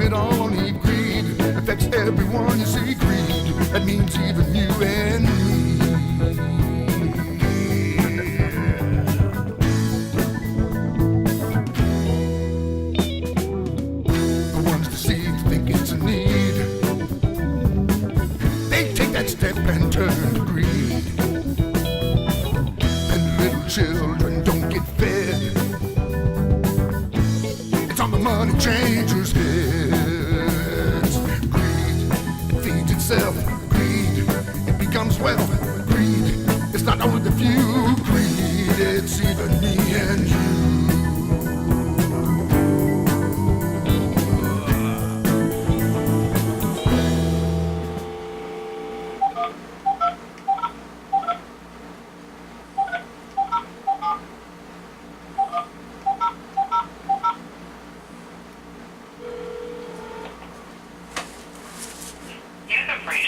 it all on need. Greed affects everyone, you see. Greed, that means even you and me. The ones deceived think it's a need. They take that step and turn to greed. And little children don't get fed. It's on the money changers' heads. Greed, it feeds itself. Greed, it becomes wealth. Greed, it's not only the few. Greed, it's even me and you.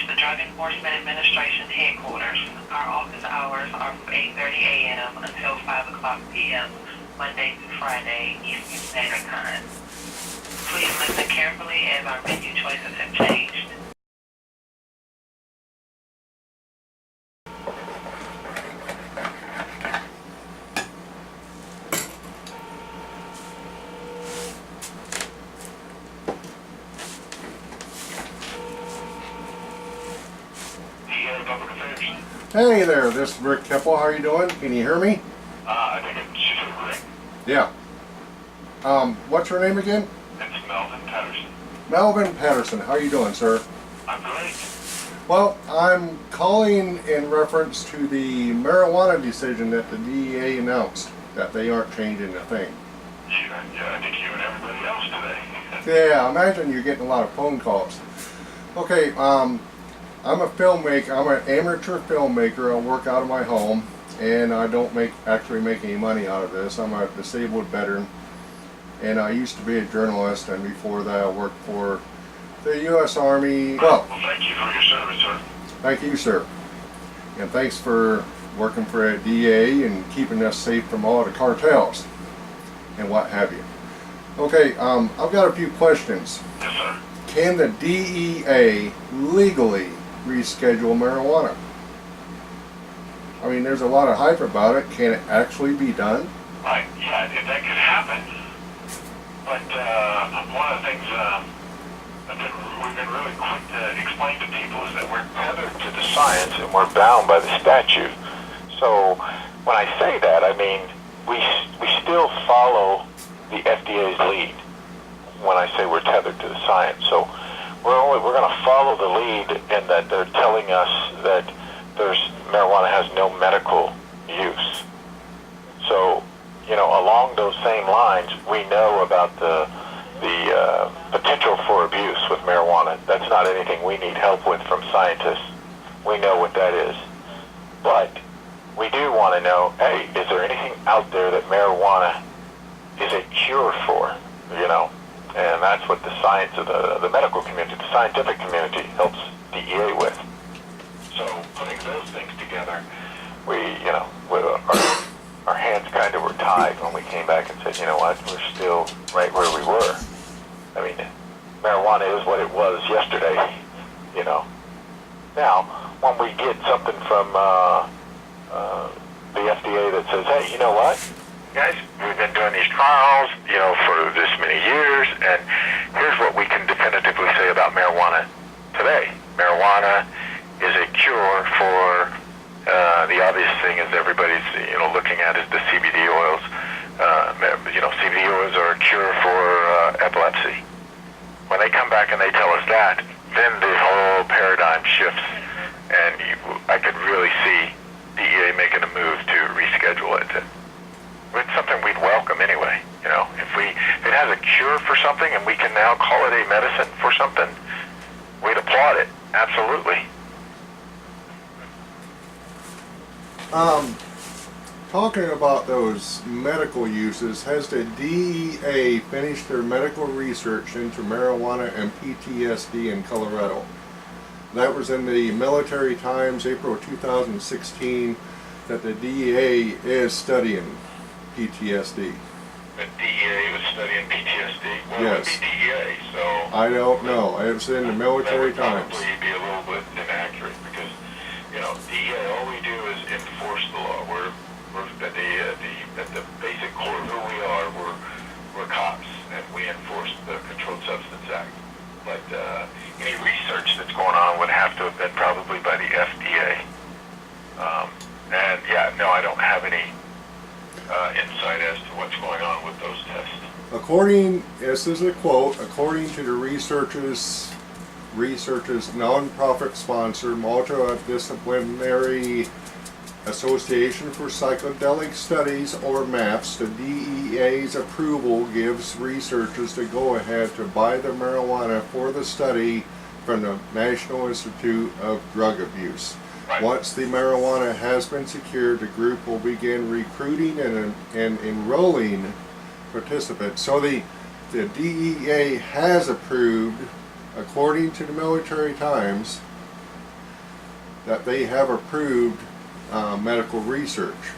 The Drug Enforcement Administration headquarters. Our office hours are from 8:30 a.m. until 5 o'clock p.m. Monday through Friday, Eastern Standard Time. Please listen carefully as our menu choices have changed. Hey there, this is Rick Kepple. How are you doing? Can you hear me? I think it's Rick. Yeah. What's your name again? It's Melvin Patterson. Melvin Patterson. How are you doing, sir? I'm great. Well, I'm calling in reference to the marijuana decision that the DEA announced, that they aren't changing a thing. Yeah, I think you and everybody else today. Yeah, I imagine you're getting a lot of phone calls. Okay, I'm a filmmaker. I'm an amateur filmmaker. I work out of my home, and I don't actually make any money out of this. I'm a disabled veteran, and I used to be a journalist, and before that I worked for the U.S. Army. Well, thank you for your service, sir. Thank you, sir. And thanks for working for a DA and keeping us safe from all the cartels and what have you. Okay, I've got a few questions. Yes, sir. Can the DEA legally reschedule marijuana? I mean, there's a lot of hype about it. Can it actually be done? Right, yeah, that could happen. But one of the things we've been really quick to explain to people is that we're tethered to the science and we're bound by the statute. So when I say that, I mean we still follow the FDA's lead when I say we're tethered to the science. So we're going to follow the lead in that they're telling us that marijuana has no medical use. So, you know, along those same lines, we know about the potential for abuse with marijuana. That's not anything we need help with from scientists. We know what that is. But we do want to know, hey, is there anything out there that marijuana is a cure for, you know? And that's what the science of the medical community, the scientific community helps DEA with. So putting those things together, our hands kind of were tied when we came back and said, you know what, we're still right where we were. I mean, marijuana is what it was yesterday, you know. Now, when we get something from the FDA that says, hey, you know what, guys, we've been doing these trials, you know, for this many years, and here's what we can definitively say about marijuana today. Marijuana is a cure for the obvious thing is everybody's, you know, looking at is the CBD oils. You know, CBD oils are a cure for epilepsy. When they come back and they tell us that, then the whole paradigm shifts, and I could really see DEA making a move to reschedule it. It's something we'd welcome anyway. You know, if it has a cure for something and we can now call it a medicine for something, we'd applaud it. Absolutely. Talking about those medical uses, has the DEA finished their medical research into marijuana and PTSD in Colorado? That was in the Military Times, April 2016, that the DEA is studying PTSD. The DEA was studying PTSD? Steve? Well, Yes. it would be DEA, so... I don't know. It's in the military that would times. probably be a little bit inaccurate because, you know, DEA, all we do is enforce the law. We're at the basic core of who we are, we're cops, and we enforce the Controlled Substance Act. But any research that's going on would have to have been probably by the FDA. And yeah, no, I don't have any insight as to what's going on with those tests. This is a quote, according to the researchers non-profit sponsor Multidisciplinary Association for Psychedelic Studies, or MAPS, the DEA's approval gives researchers the go-ahead to buy the marijuana for the study from the National Institute of Drug Abuse. Right. Once the marijuana has been secured, the group will begin recruiting and enrolling participants. So the DEA has approved, according to the Military Times, that they have approved medical research.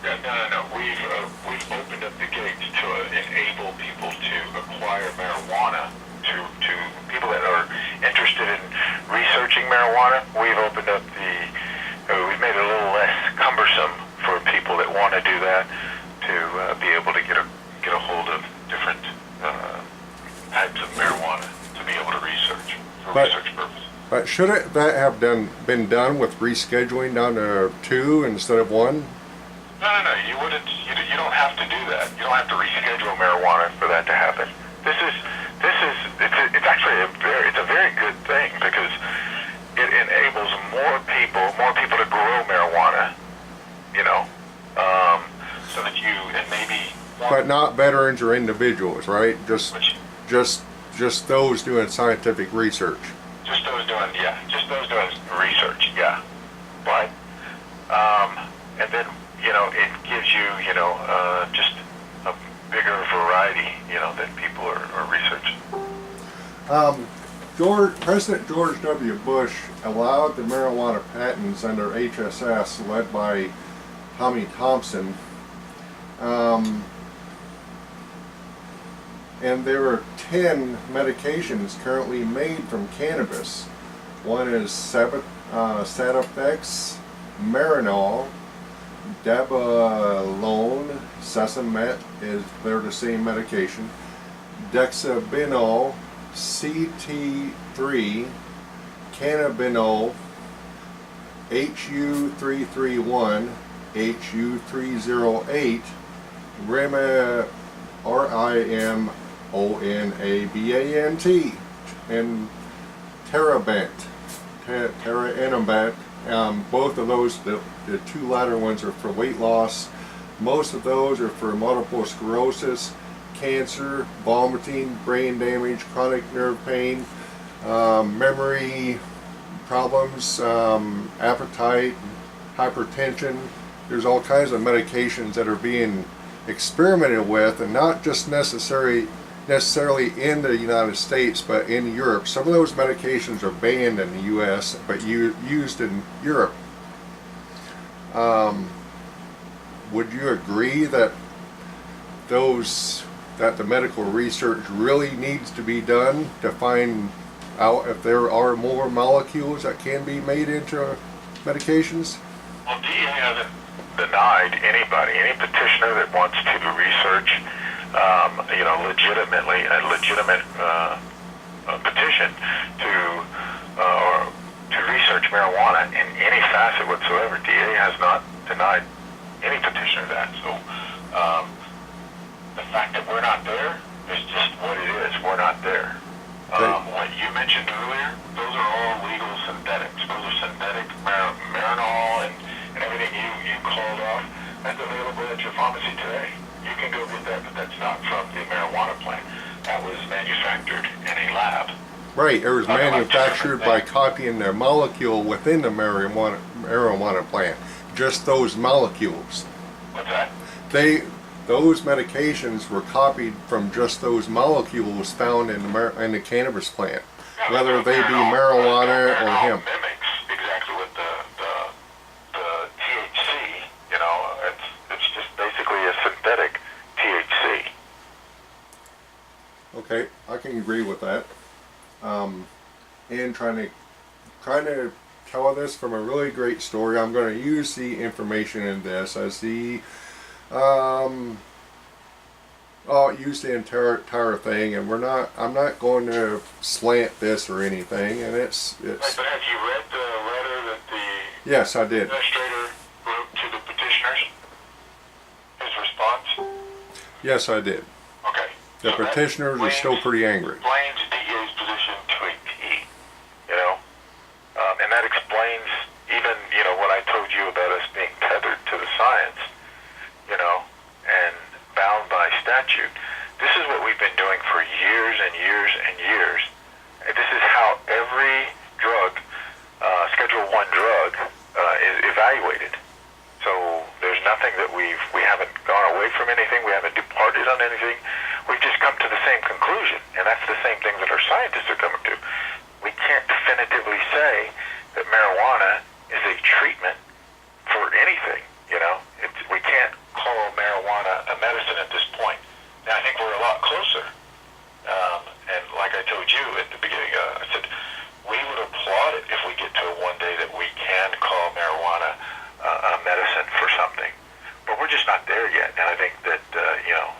Yeah, no. We've opened up the gates to enable people to acquire marijuana. To people that are interested in researching marijuana, we've opened up we've made it a little less cumbersome for people that want to do that to be able to get a hold of different types of marijuana to be able to research for research purposes. But should that have been done with rescheduling down to 2 instead of 1? No. You wouldn't. You don't have to do that. You don't have to reschedule marijuana for that to happen. It's actually it's a very good thing because it enables more people to grow marijuana. You know, so that and maybe. But not veterans or individuals, right? Just those doing scientific research. Just those doing research, yeah. But, and then, it gives you, just a bigger variety, that people are researching. President George W. Bush allowed the marijuana patents under HSS, led by Tommy Thompson. And there are 10 medications currently made from cannabis. One is Sativex, Marinol, Dabalone, Sesamet, they're the same medication, Dexabinol, CT3, Cannabinol, HU331, HU308, RIMONABANT, and Terabant. Both of those, the two latter ones are for weight loss. Most of those are for multiple sclerosis, cancer, vomiting, brain damage, chronic nerve pain, memory problems, appetite, hypertension. There's all kinds of medications that are being experimented with, and not just necessarily in the United States, but in Europe. Some of those medications are banned in the U.S., but used in Europe. Would you agree that the medical research really needs to be done to find out if there are more molecules that can be made into medications? Well, DEA hasn't denied any petitioner that wants to research, legitimately, a legitimate petition to research marijuana in any facet whatsoever. DEA has not denied any petitioner that. So the fact that we're not there is just what it is. We're not there. What you mentioned earlier, those are all legal synthetics. Those are synthetic Marinol and everything you called off. That's available at your pharmacy today. You can go get that, but that's not from the marijuana plant. That was manufactured in a lab. Right, it was manufactured by copying the molecule within the marijuana plant. Just those molecules. What's that? Those medications were copied from just those molecules found in the cannabis plant, Yeah, whether they be marijuana or hemp. Mimics exactly what the THC. It's just basically a synthetic THC. can agree with that. And trying to tell this from a really great story. I'm going to use the information in this as the I'll use the entire thing, and I'm not going to slant this or anything. And it's. Right, but have you read the letter that the Yes, I did. administrator wrote to the petitioners? His response? Yes, I did. Okay. The So that petitioners are still pretty angry. Explains DEA's position to a T, you know? And that explains even, you know, what I told you about us being tethered to the science, you know, and bound by statute. This is what we've been doing for years and years and years. And this is how every drug, Schedule 1 drug, is evaluated. So there's nothing that we haven't gone away from anything, we haven't departed on anything. We've just come to the same conclusion, and that's the same thing that our scientists are coming to. We can't definitively say that marijuana is a treatment for anything, you know? We can't call marijuana a medicine at this point. Now, I think we're a lot closer. And like I told you at the beginning, I said, we would applaud it if we get to one day that we can call marijuana a medicine for something. But we're just not there yet. And I think that, you know,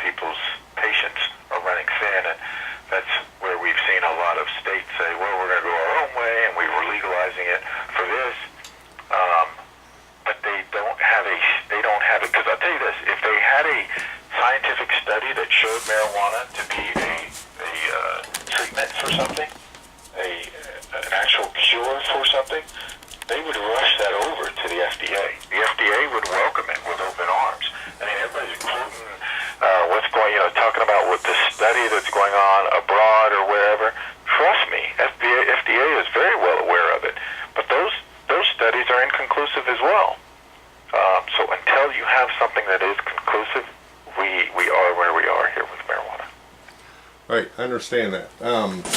people's patience are running thin. And that's where we've seen a lot of states say, well, we're going to go our own way, and we were legalizing it for this. But they don't have it, because I'll tell you this, if they had a scientific study that showed marijuana to be a treatment for something, an actual cure for something, they would rush that over to the FDA. The FDA would welcome it with open arms. I mean, everybody's quoting what's going, you know, talking about what the study that's going on abroad or wherever. Trust me, FDA is very well aware of it. But those studies are inconclusive as well. So until you have something that is conclusive, we are where we are here with marijuana. Right, I understand that.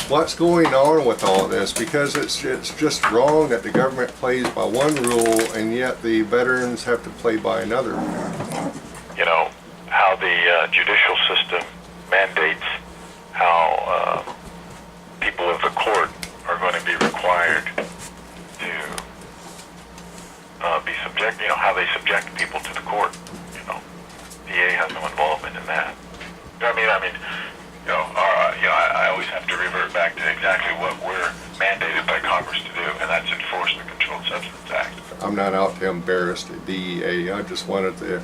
What's going on with all of this? Because it's just wrong that the government plays by one rule and yet the veterans have to play by another. You know, how the judicial system mandates how people of the court are going to be required to be subject, you know, how they subject people to the court. You know, DA has no involvement in that. I mean, you know, I always have to revert back to exactly what we're mandated by Congress to do, and that's enforce the Controlled Substance Act. I'm not out to embarrass the DEA. I just wanted the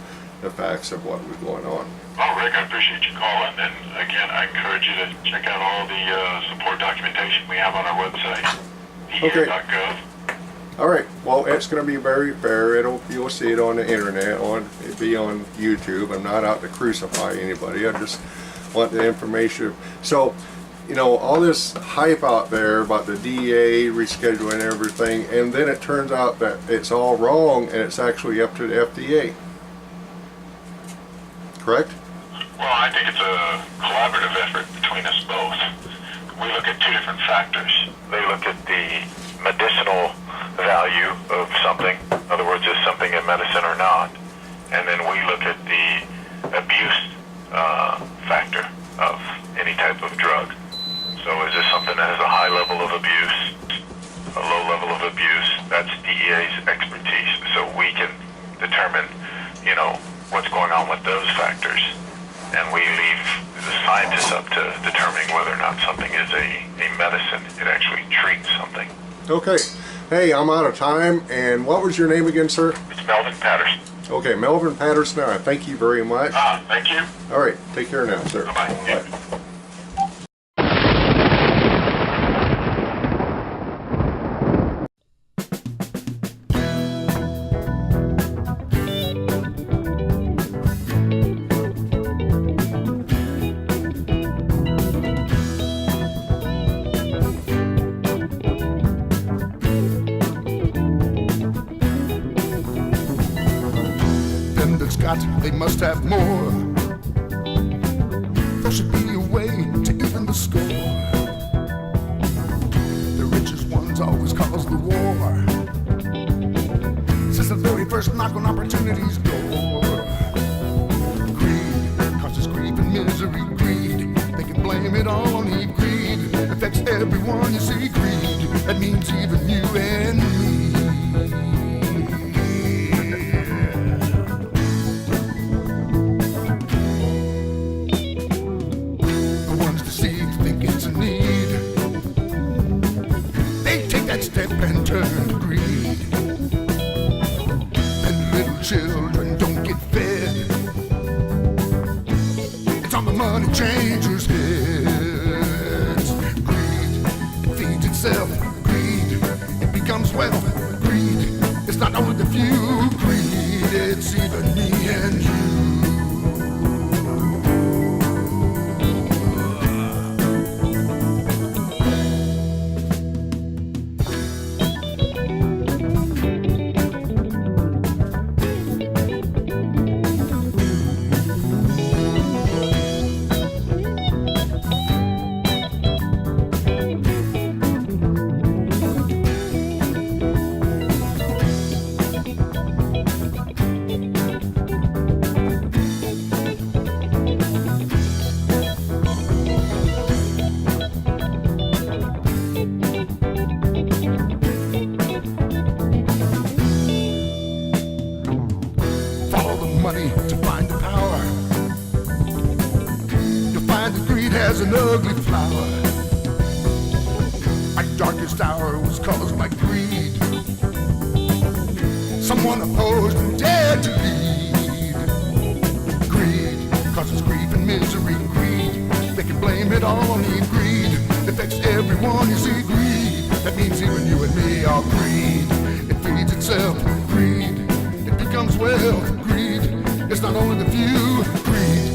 facts of what was going on. Oh, Rick, I appreciate you calling, and again, I encourage you to check out all the support documentation we have on our website, Okay. DEA.gov. All right. Well, it's going to be very fair. You'll see it on the internet. It'll be on YouTube. I'm not out to crucify anybody. I just want the information. So, you know, all this hype out there about the DEA rescheduling everything, and then it turns out that it's all wrong, and it's actually up to the FDA. Correct? Well, I think it's a collaborative effort between us both. We look at two different factors. They look at the medicinal value of something. In other words, is something a medicine or not? And then we look at the abuse factor of any type of drug. So is this something that has a high level of abuse, a low level of abuse? That's DEA's expertise. So we can determine, you know, what's going on with those factors. And we leave the scientists up to determining whether or not something is a medicine. It actually treats something. Okay. Hey, I'm out of time. And what was your name again, sir? It's Melvin Patterson. Okay, Melvin Patterson. I thank you very much. Thank you. All right. Take care now, sir. Bye-bye. Bye. Them that's got, they must have more. There should be a way to even the score. The richest ones always cause the war. Since the very first knock on opportunity's door. Greed causes grief and misery. Greed, they can blame it all everyone. You see, greed, that means even you and me. The ones deceived think it's a need. They take that step and turn to greed. And little children don't get fed. It's on the money changers' heads. Greed feeds itself. Greed, it becomes wealth. Greed, it's not only the few. Greed, it's even me and you. Money to find the power. You'll find that greed has an ugly flower. My darkest hour was caused by greed. Someone opposed and dared to lead. Greed causes grief and misery. Greed, they can blame it all on me. Greed affects everyone. You see, greed, that means even you and me are greed. It feeds itself. Greed, it becomes wealth. Greed, it's not only the few. Greed,